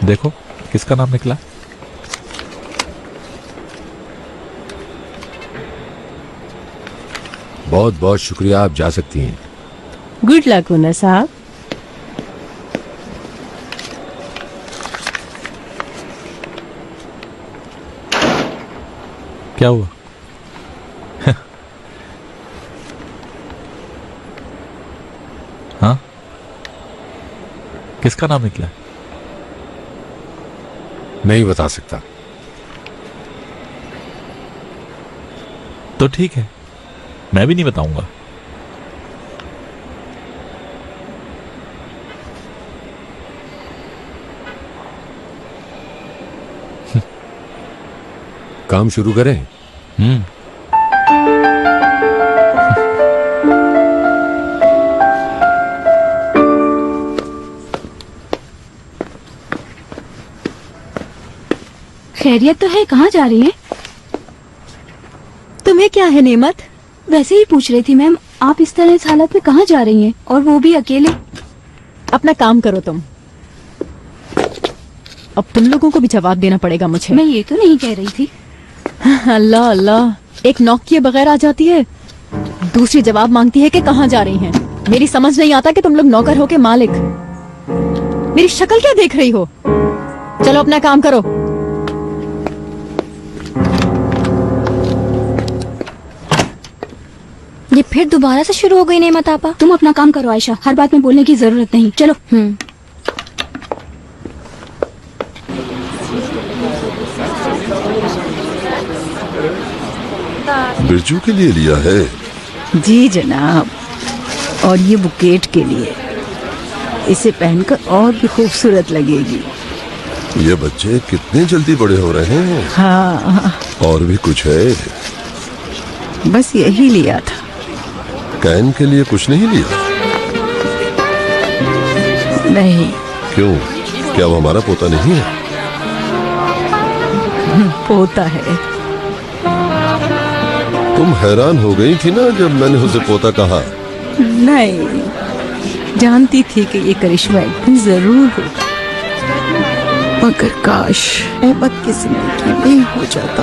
देखो किसका नाम निकला। बहुत बहुत शुक्रिया, आप जा सकती हैं। गुड लक ओनर साहब। क्या हुआ? हाँ, किसका नाम निकला? नहीं बता सकता। तो ठीक है, मैं भी नहीं बताऊंगा। काम शुरू करें? खैरियत तो है, कहाँ जा रही हैं? तुम्हें क्या है नेमत? वैसे ही पूछ रही थी मैम, आप इस तरह इस हालत में कहाँ जा रही हैं, और वो भी अकेले? अपना काम करो तुम। अब तुम लोगों को भी जवाब देना पड़ेगा मुझे। मैं ये तो नहीं कह रही थी। अल्लाह अल्लाह, एक नॉक किए बगैर आ जाती है, दूसरी जवाब मांगती है कि कहाँ जा रही हैं। मेरी समझ नहीं आता कि तुम लोग नौकर हो के मालिक। मेरी शक्ल क्या देख रही हो? चलो अपना काम करो। ये फिर दोबारा से शुरू हो गई नेमत आपा। तुम अपना काम करो आयशा, हर बात में बोलने की जरूरत नहीं। चलो। बिरजू के लिए लिया है? जी जनाब, और ये बुकेट के लिए। इसे पहनकर और भी खूबसूरत लगेगी। ये बच्चे कितने जल्दी बड़े हो रहे हैं। हाँ, और भी कुछ है? बस यही लिया था। कैन के लिए कुछ नहीं लिया? नहीं। क्यों, क्या वो हमारा पोता नहीं है? पोता है। तुम हैरान हो गई थी ना जब मैंने उसे पोता कहा? नहीं, जानती थी कि ये करिश्मा एक दिन जरूर होगा, मगर काश अहमद की जिंदगी में हो जाता।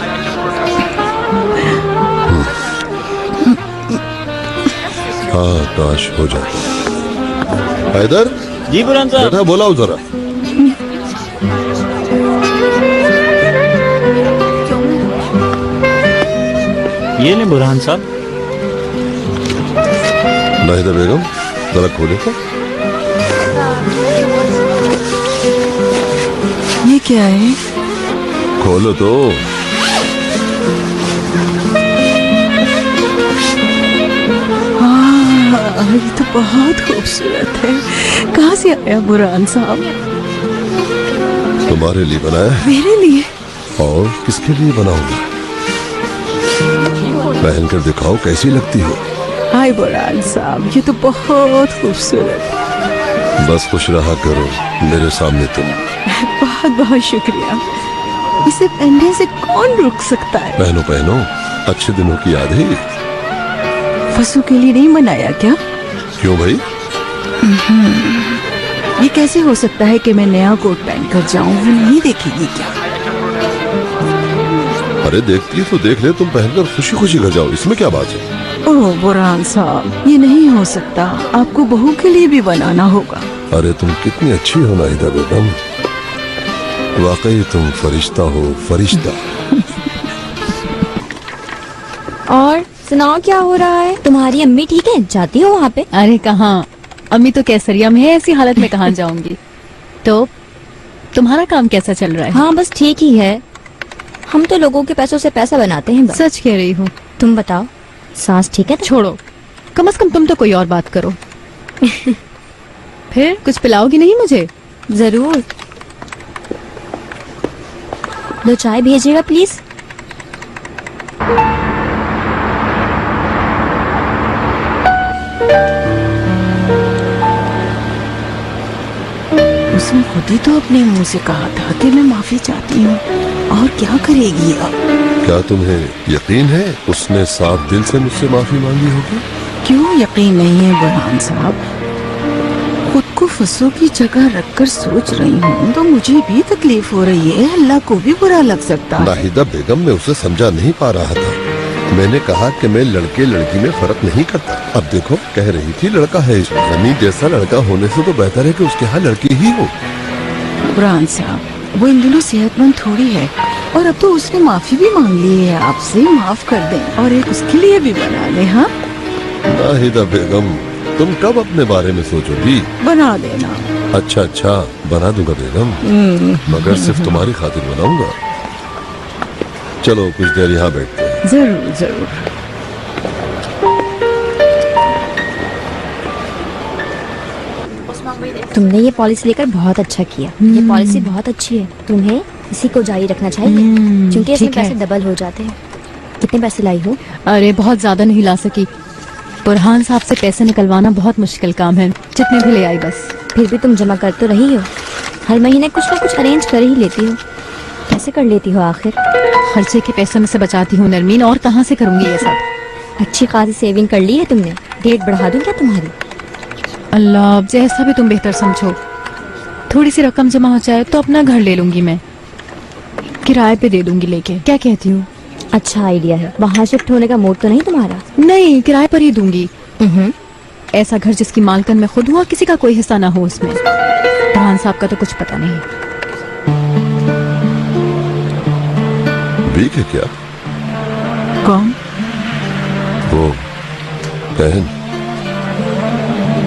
हाँ, काश हो जाता। हैदर जी बुरहान साहब। बेटा बोलाओ जरा। ये ले बुरहान साहब। नाहिदा बेगम जरा खोले तो। ये क्या है? खोलो तो। हाँ, ये तो बहुत खूबसूरत है। कहाँ से आया बुरहान साहब? तुम्हारे लिए बनाया है। मेरे लिए? और किसके लिए बनाऊंगा? पहनकर दिखाओ कैसी लगती हो। हाय बुरहान साहब, ये तो बहुत खूबसूरत है। बस खुश रहा करो मेरे सामने तुम। बहुत बहुत शुक्रिया। इसे पहनने से कौन रुक सकता है? पहनो पहनो, अच्छे दिनों की याद है। फसू के लिए नहीं बनाया क्या? क्यों भाई? ये कैसे हो सकता है कि मैं नया कोट पहनकर जाऊं? वो नहीं देखेगी क्या? अरे देखती है तो देख ले, तुम पहनकर खुशी खुशी घर जाओ, इसमें क्या बात है? ओह बुरहान साहब, ये नहीं हो सकता। आपको बहू के लिए भी बनाना होगा। अरे तुम कितनी अच्छी हो नाहिदा बेगम, वाकई तुम फरिश्ता हो, फरिश्ता। और सुनाओ क्या हो रहा है? तुम्हारी अम्मी ठीक है? जाती हो वहाँ पे? अरे कहाँ, अम्मी तो कैसरिया में है, ऐसी हालत में कहाँ जाऊंगी। तो तुम्हारा काम कैसा चल रहा है? हाँ बस ठीक ही है। हम तो लोगों के पैसों से पैसा बनाते हैं बस। सच कह रही हूँ। तुम बताओ, सास ठीक है? छोड़ो, कम से कम तुम तो कोई और बात करो। फिर कुछ पिलाओगी नहीं मुझे? जरूर। 2 चाय भेजिएगा प्लीज। उसने खुद ही तो अपने मुंह से कहा था कि मैं माफी चाहती हूँ, और क्या करेगी अब? क्या तुम्हें यकीन है उसने साफ दिल से मुझसे माफी मांगी होगी? क्यों यकीन नहीं है बुरहान साहब? खुद को फसों की जगह रखकर सोच रही हूँ तो मुझे भी तकलीफ हो रही है, अल्लाह को भी बुरा लग सकता है। नाहिदा बेगम, मैं उसे समझा नहीं पा रहा था। मैंने कहा कि मैं लड़के लड़की में फर्क नहीं करता। अब देखो, कह रही थी लड़का है, गनी जैसा लड़का होने से तो बेहतर है कि उसके यहाँ लड़की ही हो। बुरहान साहब, वो इन दिनों सेहतमंद थोड़ी है और अब तो उसने माफी भी मांग ली है आपसे, माफ कर दें और एक उसके लिए भी बना दे। हाँ नाहिदा बेगम, तुम कब अपने बारे में सोचोगी? बना देना। अच्छा अच्छा, बना दूंगा बेगम, मगर सिर्फ तुम्हारी खातिर बनाऊंगा। चलो कुछ देर यहाँ बैठते हैं। जरूर जरूर। तुमने ये पॉलिसी लेकर बहुत अच्छा किया। ये पॉलिसी बहुत अच्छी है, तुम्हें इसी को जारी रखना चाहिए क्योंकि इसमें ठीक है। पैसे डबल हो जाते हैं। कितने पैसे लाई हो? अरे बहुत ज्यादा नहीं ला सकी। बुरहान साहब से पैसे निकलवाना बहुत मुश्किल काम है, जितने भी ले आई बस। फिर भी तुम जमा कर तो रही हो, हर महीने कुछ ना कुछ अरेंज कर ही लेती हो। कैसे कर लेती हो आखिर? खर्चे के पैसे में से बचाती हूँ नरमीन, और कहाँ से करूँगी ये सब। अच्छी खासी सेविंग कर ली है तुमने। डेट बढ़ा दूं क्या तुम्हारी? अल्लाह, अब जैसा भी तुम बेहतर समझो। थोड़ी सी रकम जमा हो जाए तो अपना घर ले लूंगी, मैं किराए पे दे दूंगी लेके। क्या कहती हूँ? अच्छा आइडिया है। वहाँ शिफ्ट होने का मूड तो नहीं तुम्हारा? नहीं, किराए पर ही दूंगी। ऐसा घर जिसकी मालकन मैं खुद हूँ और किसी का कोई हिस्सा ना हो उसमें। बुरहान साहब का तो कुछ पता नहीं। बीक है क्या? कौन? वो बहन।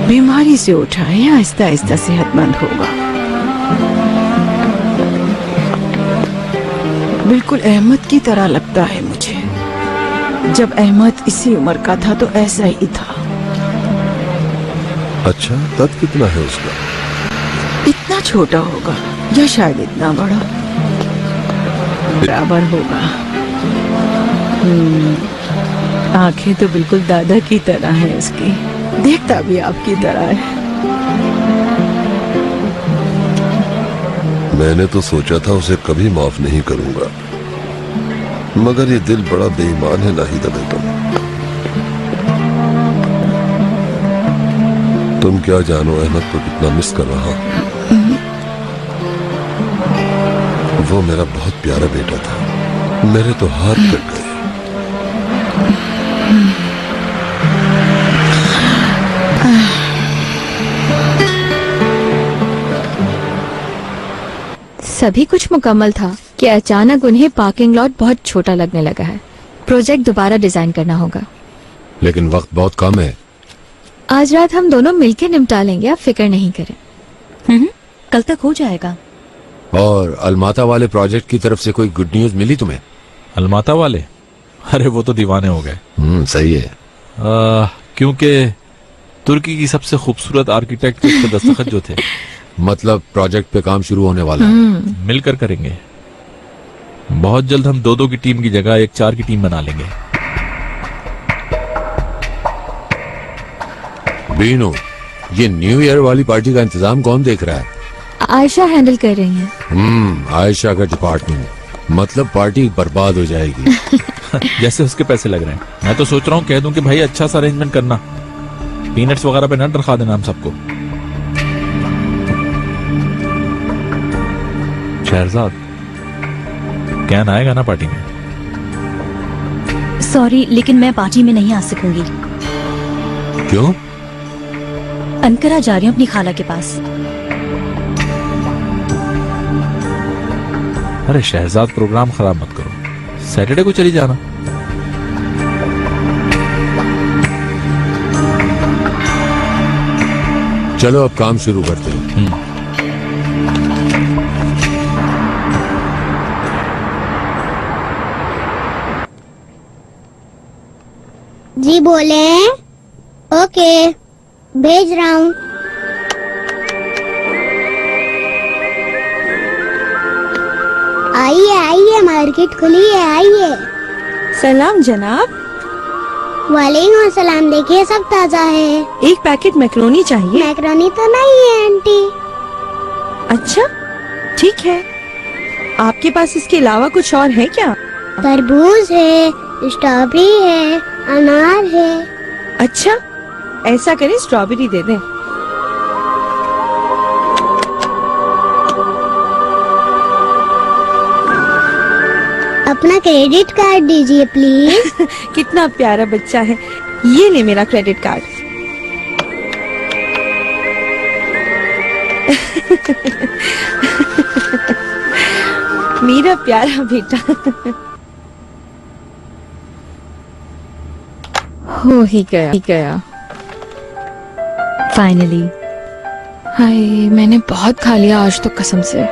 बीमारी से उठा है, आहिस्ता आहिस्ता सेहतमंद होगा। बिल्कुल अहमद की तरह लगता है मुझे। जब अहमद इसी उम्र का था तो ऐसा ही था। अच्छा, कद कितना है उसका? इतना छोटा होगा या शायद इतना बड़ा, बराबर होगा। आंखें तो बिल्कुल दादा की तरह हैं उसकी, देखता भी आपकी तरह है। मैंने तो सोचा था उसे कभी माफ नहीं करूंगा, मगर ये दिल बड़ा बेईमान है नाहिदा बेगम। तुम क्या जानो अहमद को कितना मिस कर रहा हूं। वो मेरा बहुत प्यारा बेटा था, मेरे तो हाथ कट गए। सभी कुछ मुकम्मल था कि अचानक उन्हें पार्किंग लॉट बहुत छोटा लगने लगा है। प्रोजेक्ट दोबारा डिजाइन करना होगा। लेकिन वक्त बहुत कम है। आज रात हम दोनों मिलकर निपटा लेंगे, आप फिक्र नहीं करें। कल तक हो जाएगा। और अलमाता वाले प्रोजेक्ट की तरफ से कोई गुड न्यूज मिली तुम्हें? अलमाता वाले? अरे वो तो दीवाने हो गए। सही है। क्योंकि तुर्की की सबसे खूबसूरत आर्किटेक्ट के दस्तखत जो थे। मतलब प्रोजेक्ट पे काम शुरू होने वाला है। मिलकर करेंगे। बहुत जल्द हम 2-2 की टीम की जगह 1-4 की टीम बना लेंगे। बीनू, ये न्यू ईयर वाली पार्टी का इंतजाम कौन देख रहा है? आयशा हैंडल कर रही है। आयशा का डिपार्टमेंट। मतलब पार्टी बर्बाद हो जाएगी। जैसे उसके पैसे लग रहे हैं। मैं तो सोच रहा हूँ कह दूं कि भाई अच्छा सा अरेंजमेंट करना, पीनट्स वगैरह पे न रखा देना हम सबको। शहरजाद, कैन आएगा ना पार्टी में? सॉरी, लेकिन मैं पार्टी में नहीं आ सकूंगी। क्यों? अंकरा जा रही हूँ अपनी खाला के पास। अरे शहरजाद, प्रोग्राम खराब मत करो, सैटरडे को चली जाना। चलो अब काम शुरू करते हैं। जी बोले? ओके, भेज रहा हूँ। आइए आइए, मार्केट खुली है, आइए। सलाम जनाब। वालेकुम सलाम। देखिए सब ताजा है। एक पैकेट मैक्रोनी चाहिए। मैक्रोनी तो नहीं है आंटी। अच्छा ठीक है, आपके पास इसके अलावा कुछ और है क्या? तरबूज है, स्ट्रॉबेरी है, अनार है। अच्छा, ऐसा करें स्ट्रॉबेरी दे दें। अपना क्रेडिट कार्ड दीजिए प्लीज। कितना प्यारा बच्चा है। ये ले मेरा क्रेडिट कार्ड। मेरा प्यारा बेटा। हो ही गया। फाइनली। हाय, मैंने बहुत खा लिया आज तो कसम से।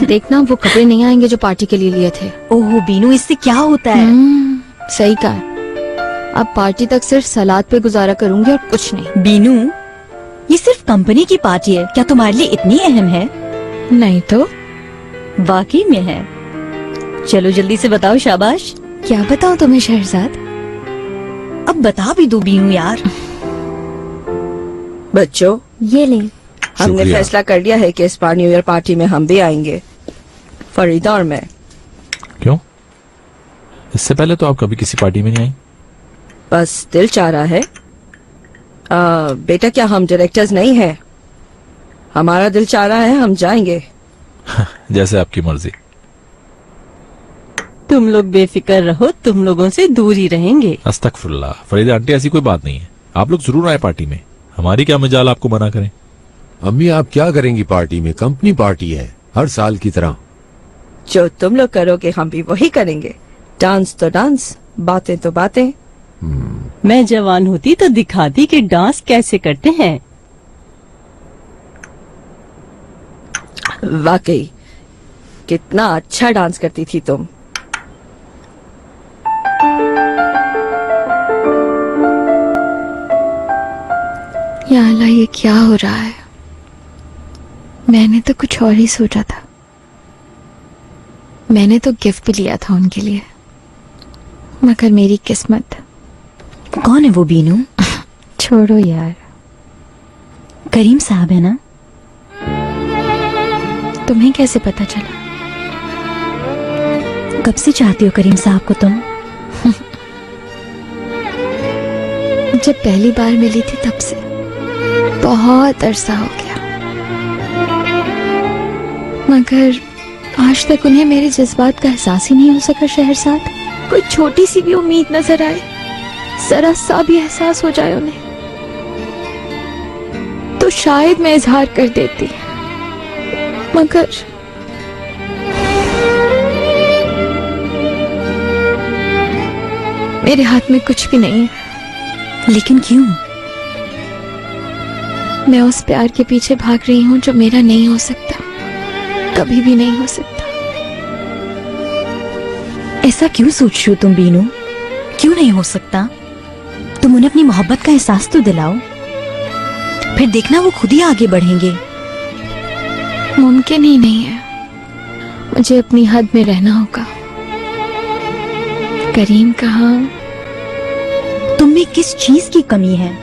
देखना वो कपड़े नहीं आएंगे जो पार्टी के लिए लिए थे। ओह बीनू, इससे क्या होता है? सही कहा। अब पार्टी तक सिर्फ सलाद पे गुजारा करूंगी और कुछ नहीं। बीनू, ये सिर्फ कंपनी की पार्टी है, क्या तुम्हारे लिए इतनी अहम है? नहीं तो। वाकई में है। चलो जल्दी से बताओ। शाबाश। क्या बताऊं तुम्हें शहरजाद? अब बता भी दो बीनू यार। बच्चों, ये ले। हमने फैसला कर लिया है कि इस बार न्यू ईयर पार्टी में हम भी आएंगे, फरीदा और मैं। क्यों? इससे पहले तो आप कभी किसी पार्टी में नहीं आई। बस दिल चाह रहा है। बेटा, क्या हम डायरेक्टर्स नहीं हैं? हमारा दिल चाह रहा है, हम जाएंगे। जैसे आपकी मर्जी। तुम लोग बेफिक्र रहो, तुम लोगों से दूर ही रहेंगे। अस्तगफुरुल्लाह। फरीदा आंटी, ऐसी कोई बात नहीं है, आप लोग जरूर आए पार्टी में। हमारी क्या मजाल आपको मना करें। अम्मी, आप क्या करेंगी पार्टी में? कंपनी पार्टी है, हर साल की तरह। जो तुम लोग करोगे हम भी वही करेंगे। डांस तो डांस, बातें तो बातें। मैं जवान होती तो दिखाती कि डांस कैसे करते हैं। वाकई कितना अच्छा डांस करती थी तुम। या अल्लाह, ये क्या हो रहा है? मैंने तो कुछ और ही सोचा था। मैंने तो गिफ्ट भी लिया था उनके लिए, मगर मेरी किस्मत। कौन है वो बीनू? छोड़ो यार। करीम साहब है ना? तुम्हें कैसे पता चला? कब से चाहती हो करीम साहब को तुम? जब पहली बार मिली थी तब से। बहुत अरसा हो गया, मगर आज तक उन्हें मेरे जज्बात का एहसास ही नहीं हो सका। शहरजाद, कोई छोटी सी भी उम्मीद नजर आए, जरा सा भी एहसास हो जाए उन्हें, तो शायद मैं इजहार कर देती, मगर मेरे हाथ में कुछ भी नहीं है। लेकिन क्यों? मैं उस प्यार के पीछे भाग रही हूँ जो मेरा नहीं हो सकता, कभी भी नहीं हो सकता। ऐसा क्यों सोच रही हो तुम बीनू? क्यों नहीं हो सकता? तुम उन्हें अपनी मोहब्बत का एहसास तो दिलाओ, फिर देखना वो खुद ही आगे बढ़ेंगे। मुमकिन ही नहीं है, मुझे अपनी हद में रहना होगा। करीम कहाँ? तुम में किस चीज की कमी है?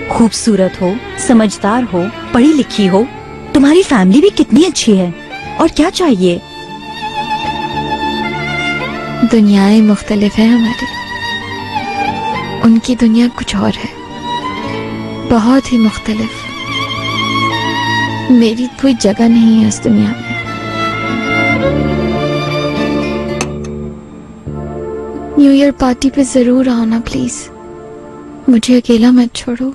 खूबसूरत हो, समझदार हो, पढ़ी लिखी हो, तुम्हारी फैमिली भी कितनी अच्छी है, और क्या चाहिए? दुनियाएं मुख्तलिफ है हमारी, उनकी दुनिया कुछ और है, बहुत ही मुख्तलिफ। मेरी कोई जगह नहीं है इस दुनिया में। न्यू ईयर पार्टी पे जरूर आओ ना प्लीज, मुझे अकेला मत छोड़ो।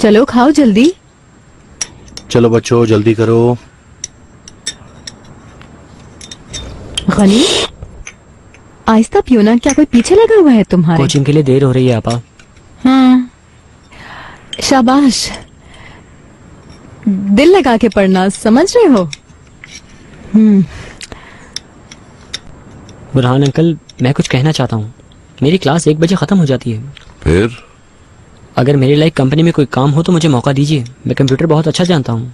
चलो खाओ जल्दी। चलो बच्चों जल्दी करो। गनी, आहिस्ता पियो ना, क्या कोई पीछे लगा हुआ है तुम्हारे? कोचिंग के लिए देर हो रही है आपा। हाँ, शाबाश, दिल लगा के पढ़ना, समझ रहे हो? बुरहान अंकल, मैं कुछ कहना चाहता हूँ। मेरी क्लास 1 बजे खत्म हो जाती है। फिर अगर मेरे लाइक कंपनी में कोई काम हो तो मुझे मौका दीजिए। मैं कंप्यूटर बहुत अच्छा जानता हूँ,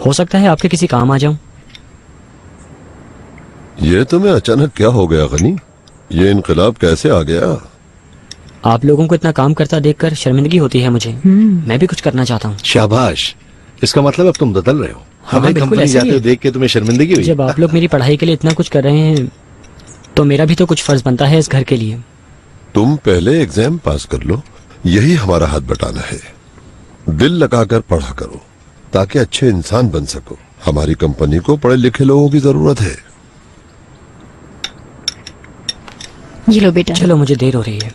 हो सकता है आपके किसी काम आ जाऊं। ये तुम्हें अचानक क्या हो गया गनी? ये इनकलाब कैसे आ गया? आप लोगों को इतना काम करता देखकर शर्मिंदगी होती है मुझे। मैं भी कुछ करना चाहता हूँ। शाबाश, इसका मतलब अब तुम बदल रहे हो। हाँ, हमें बिल्कुल कंपनी ऐसे जाते ही हुए है। देख के तुम्हें शर्मिंदगी हुई? जब आप लोग मेरी पढ़ाई के लिए इतना कुछ कर रहे हैं तो मेरा भी तो कुछ फर्ज बनता है इस घर के लिए। तुम पहले एग्जाम पास कर लो, यही हमारा हाथ बटाना है। दिल लगाकर पढ़ा करो ताकि अच्छे इंसान बन सको। हमारी कंपनी को पढ़े लिखे लोगों की जरूरत है। ये लो बेटा। चलो, मुझे देर हो रही है।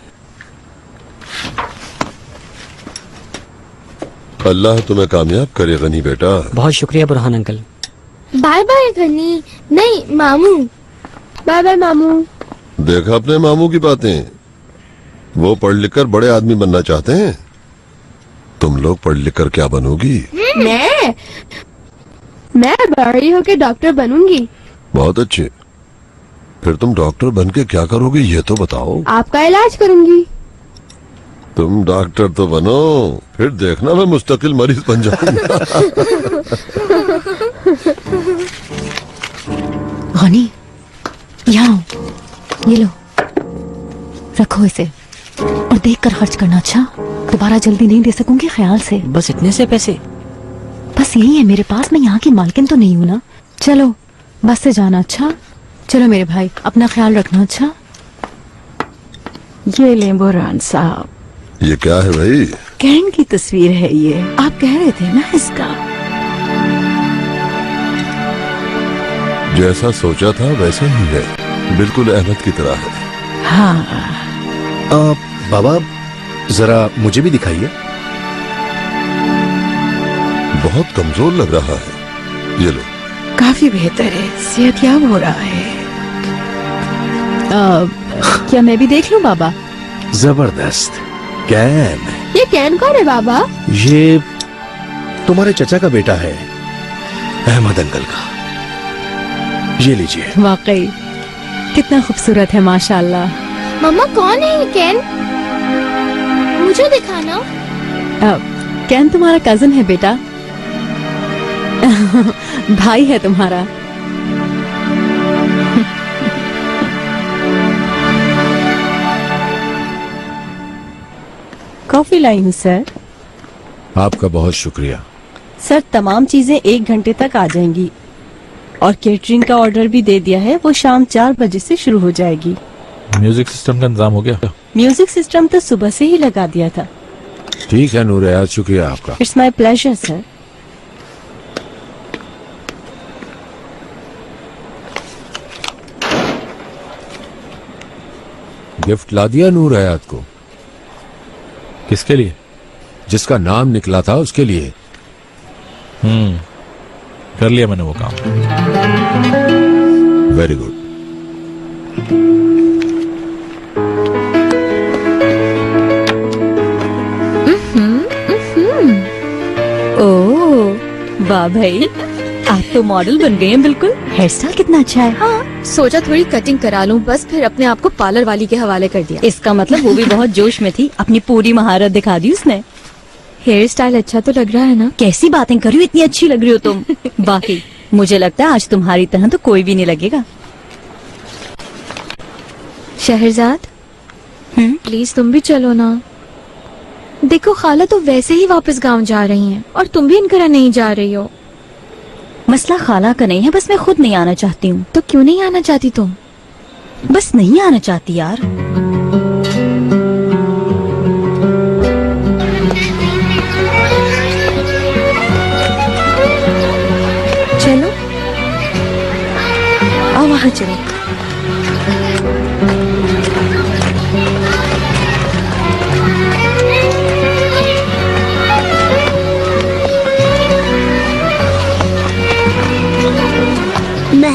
अल्लाह तुम्हें कामयाब करे गनी बेटा। बहुत शुक्रिया Burhan uncle. Bye bye Ghani. नहीं मामू, बाय बाय मामू। देखा अपने मामू की बातें, वो पढ़ लिख कर बड़े आदमी बनना चाहते हैं। तुम लोग पढ़ लिख कर क्या बनोगी? मैं बड़ी होके डॉक्टर बनूंगी। बहुत अच्छे। फिर तुम डॉक्टर बन के क्या करोगी ये तो बताओ। आपका इलाज करूंगी। तुम डॉक्टर तो बनो, फिर देखना मैं मुस्तकिल मरीज बन जाऊंगा। गनी, यहाँ ये लो, रखो इसे और देख कर खर्च करना। अच्छा, दोबारा जल्दी नहीं दे सकूंगी, ख्याल से। बस इतने से पैसे? बस यही है मेरे पास, मैं यहाँ की मालकिन तो नहीं हूँ ना। चलो बस से जाना। अच्छा चलो मेरे भाई, अपना ख्याल रखना। अच्छा, ये लें बुरहान साहब। ये क्या है भाई? कैन की तस्वीर है ये। आप कह रहे थे ना इसका। जैसा सोचा था वैसा ही है, बिल्कुल अहमद की तरह है। हाँ। बाबा जरा मुझे भी दिखाइए। बहुत कमजोर लग रहा है। ये लो। काफी बेहतर है, सेहतयाब हो रहा है। क्या मैं भी देख लूं बाबा? जबरदस्त। कैन? ये कैन कौन है बाबा? ये तुम्हारे चचा का बेटा है, अहमद अंकल का। ये लीजिए। वाकई कितना खूबसूरत है, माशाल्लाह। मम्मा कौन है ये कैन? मुझे दिखाना। कैन तुम्हारा कजन है बेटा। भाई है तुम्हारा। कॉफी लाई हूँ सर। आपका बहुत शुक्रिया। सर तमाम चीजें 1 घंटे तक आ जाएंगी और केटरिंग का ऑर्डर भी दे दिया है, वो शाम 4 बजे से शुरू हो जाएगी। म्यूजिक सिस्टम का इंतजाम हो गया? म्यूजिक सिस्टम तो सुबह से ही लगा दिया था। ठीक है नूर हयात, शुक्रिया आपका। It's my pleasure sir. Gift ला दिया नूर हयात को? किसके लिए? जिसका नाम निकला था उसके लिए। कर लिया मैंने वो काम। Very good. ओह वाह भाई, आप तो मॉडल बन गए हैं बिल्कुल। हेयर स्टाइल कितना अच्छा है। हाँ, सोचा थोड़ी कटिंग करा लूं, बस फिर अपने आप को पार्लर वाली के हवाले कर दिया। इसका मतलब वो भी बहुत जोश में थी, अपनी पूरी महारत दिखा दी उसने। हेयर स्टाइल अच्छा तो लग रहा है ना? कैसी बातें कर रही हो, इतनी अच्छी लग रही हो तुम। बाकी मुझे लगता है आज तुम्हारी तरह तो कोई भी नहीं लगेगा। शहरजाद, प्लीज तुम भी चलो ना। देखो खाला तो वैसे ही वापस गांव जा रही हैं और तुम भी इनकरा नहीं जा रही हो। मसला खाला का नहीं है, बस मैं खुद नहीं आना चाहती हूँ। तो क्यों नहीं आना चाहती तुम? बस नहीं आना चाहती यार। चलो आओ वहाँ चलो।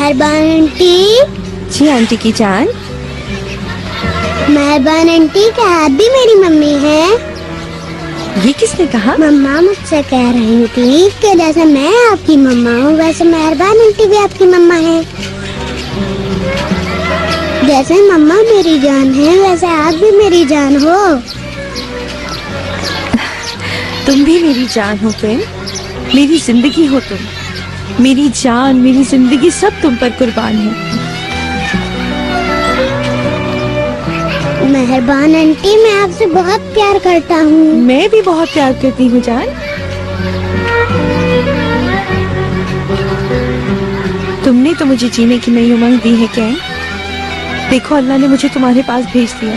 मेहरबान आंटी। जी आंटी की जान। मेहरबान आंटी, क्या आप भी मेरी मम्मी हैं? ये किसने कहा? मम्मा मुझसे कह रही थी कि जैसे मैं आपकी मम्मा हूँ वैसे मेहरबान आंटी भी आपकी मम्मा है। जैसे मम्मा मेरी जान है वैसे आप भी मेरी जान हो। तुम भी मेरी जान हो प्रेम, मेरी जिंदगी हो तुम। मेरी जान, मेरी जिंदगी सब तुम पर कुर्बान है। मेहरबान आंटी, मैं आपसे बहुत प्यार करता हूँ। मैं भी बहुत प्यार करती हूँ जान। तुमने तो मुझे जीने की नई उमंग दी है कैन। देखो अल्लाह ने मुझे तुम्हारे पास भेज दिया।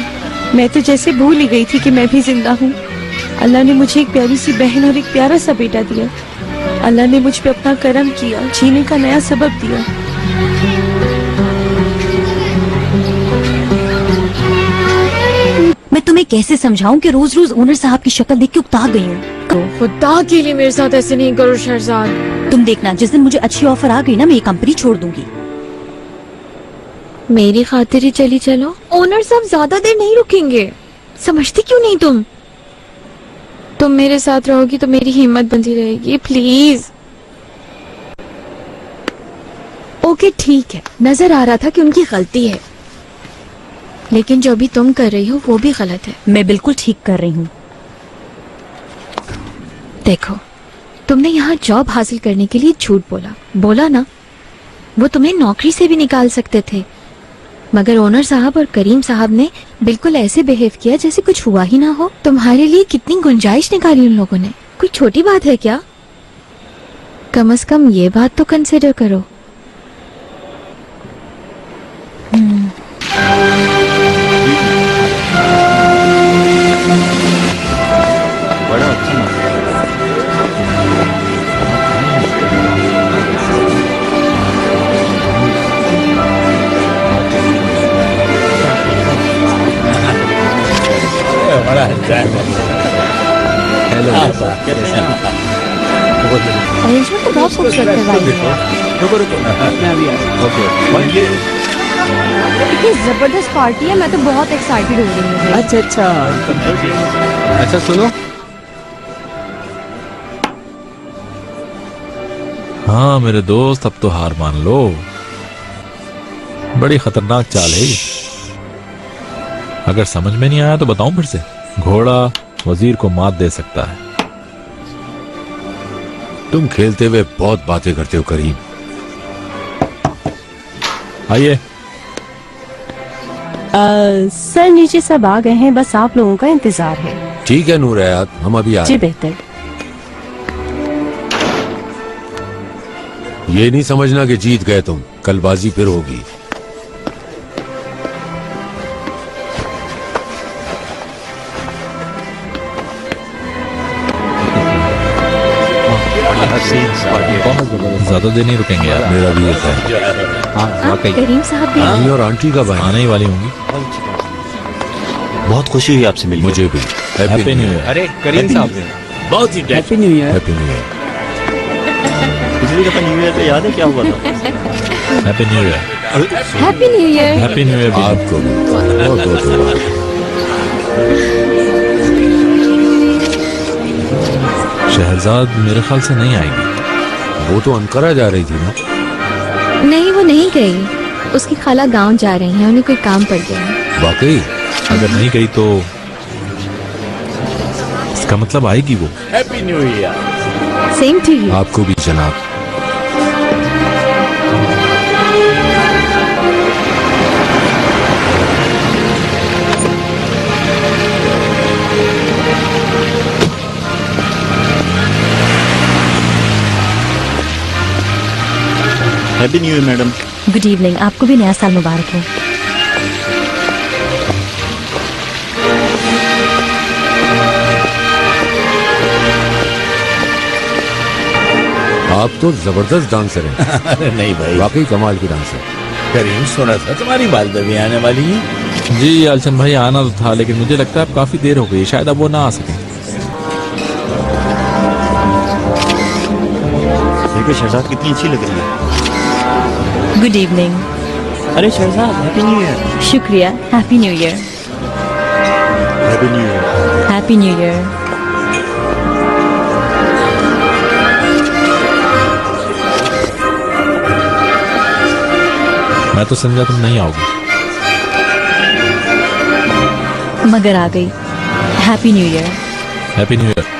मैं तो जैसे भूल ही गई थी कि मैं भी जिंदा हूँ। अल्लाह ने मुझे एक प्यारी सी बहन और एक प्यारा सा बेटा दिया। अल्लाह ने मुझ पे अपना करम किया, जीने का नया सबब दिया। मैं तुम्हें कैसे समझाऊं कि रोज रोज ओनर साहब की शक्ल देख के उकता गई हूँ। खुदा के लिए मेरे साथ ऐसे नहीं करो शहजाद। तुम देखना, जिस दिन मुझे अच्छी ऑफर आ गई ना, मैं ये कंपनी छोड़ दूंगी। मेरी खातिर ही चली चलो। ओनर साहब ज्यादा देर नहीं रुकेंगे, समझती क्यों नहीं तुम? तुम मेरे साथ रहोगी तो मेरी हिम्मत बंधी रहेगी। प्लीज। ओके ठीक है, नजर आ रहा था कि उनकी गलती है, लेकिन जो भी तुम कर रही हो वो भी गलत है। मैं बिल्कुल ठीक कर रही हूँ। देखो, तुमने यहाँ जॉब हासिल करने के लिए झूठ बोला ना, वो तुम्हें नौकरी से भी निकाल सकते थे, मगर ओनर साहब और करीम साहब ने बिल्कुल ऐसे बिहेव किया जैसे कुछ हुआ ही ना हो। तुम्हारे लिए कितनी गुंजाइश निकाली उन लोगों ने। कोई छोटी बात है क्या? कम से कम ये बात तो कंसिडर करो। बड़ा अच्छा बड़ा अच्छा है। हेलो अरेंजमेंट तो बहुत खूबसूरत करवाई है। रुको मैं अभी ओके। इतनी जबरदस्त पार्टी है, मैं तो बहुत एक्साइटेड हो रही हूँ। अच्छा सुनो, हाँ मेरे दोस्त, अब तो हार मान लो। बड़ी खतरनाक चाल है ये। अगर समझ में नहीं आया तो बताऊं फिर से। घोड़ा वजीर को मात दे सकता है। तुम खेलते हुए बहुत बातें करते हो करीम। आइए। सर नीचे सब आ गए हैं, बस आप लोगों का इंतजार है। ठीक है नूर हयात, हम अभी आ जी बेहतर। ये नहीं समझना कि जीत गए तुम, कल बाजी फिर होगी। ज्यादा देर नहीं रुकेंगे यार। मेरा भी ऐसा है। हाँ वाकई। करीम साहब भी आनी और आंटी का भाई आने ही वाली होंगी। बहुत खुशी हुई आपसे मिलकर। मुझे भी। Happy new year. अरे करीम साहब ने बहुत ही happy new year. Happy new year. पिछली दफा न्यू ईयर पे याद है क्या हुआ था? Happy new year. Happy new year. Happy new year. आपको भी बहुत बहुत मुबारक। शहजाद मेरे ख्याल से नहीं आएगी। वो तो अंकारा जा रही थी ना। नहीं, वो नहीं गई। उसकी खाला गांव जा रही है, उन्हें कोई काम पड़ गया है। वाकई? अगर नहीं गई तो इसका मतलब आएगी वो। Happy new year. Same to you. आपको भी जनाब। Happy new year madam. Good evening. आपको भी नया साल मुबारक हो। आप तो जबरदस्त डांसर हैं। अरे नहीं भाई, वाकई कमाल की डांसर। करीम सुना था तुम्हारी बालदा भी आने वाली है। जी आलचंद भाई, आना तो था, लेकिन मुझे लगता है अब काफी देर हो गई, शायद अब वो ना आ सके। देखो शहजाद कितनी अच्छी लग रही है। Good evening. अरे शहजाद, हैप्पी न्यू ईयर। शुक्रिया। Happy new year. Happy new year. Happy new year. मैं तो समझा तुम नहीं आओगे। मगर आ गई। Happy new year. Happy new year.